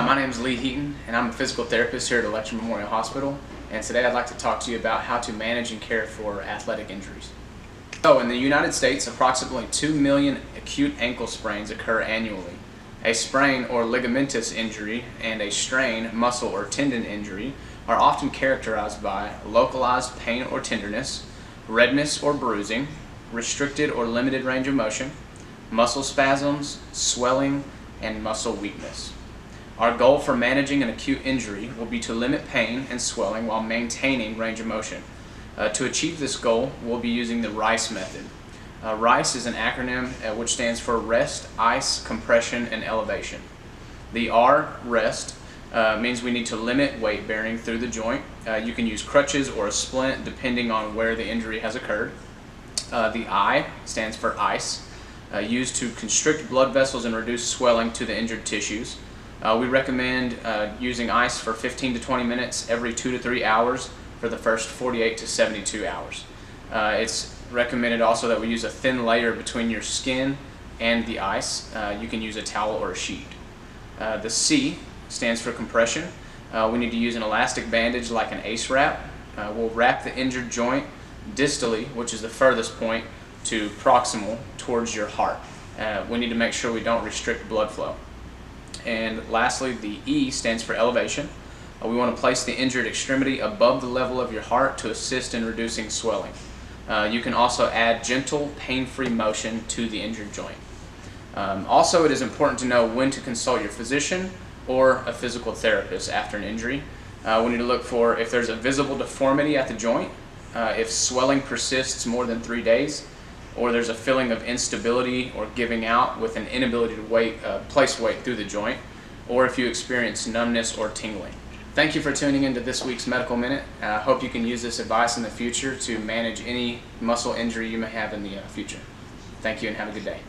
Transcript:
Hi, my name is Heaton, and I'm a physical therapist here at Electron Memorial Hospital. And today I'd like to talk to you about how to manage and care for athletic injuries. So, in the United States, approximately 2 million acute ankle sprains occur annually. A sprain or ligamentous injury and a strain, muscle or tendon injury are often characterized by localized pain or tenderness, redness or bruising, restricted or limited range of motion, muscle spasms, swelling, and muscle weakness. Our goal for managing an acute injury will be to limit pain and swelling while maintaining range of motion. To achieve this goal, we'll be using the RICE method. RICE is an acronym which stands for Rest, Ice, Compression, and Elevation. The R, Rest, means we need to limit weight bearing through the joint. You can use crutches or a splint depending on where the injury has occurred. The I stands for Ice, used to constrict blood vessels and reduce swelling to the injured tissues. We recommend using ice for 15 to 20 minutes every 2 to 3 hours for the first 48 to 72 hours. It's recommended also that we use a thin layer between your skin and the ice. You can use a towel or a sheet. The C stands for compression. We need to use an elastic bandage like an ACE wrap. We'll wrap the injured joint distally, which is the furthest point, to proximal towards your heart. We need to make sure we don't restrict blood flow. And lastly, the E stands for elevation. We want to place the injured extremity above the level of your heart to assist in reducing swelling. You can also add gentle, pain-free motion to the injured joint. Also, it is important to know when to consult your physician or a physical therapist after an injury. We need to look for if there's a visible deformity at the joint, if swelling persists more than 3 days, or there's a feeling of instability or giving out with an inability to place weight through the joint, or if you experience numbness or tingling. Thank you for tuning into this week's Medical Minute. I hope you can use this advice in the future to manage any muscle injury you may have in the future. Thank you and have a good day.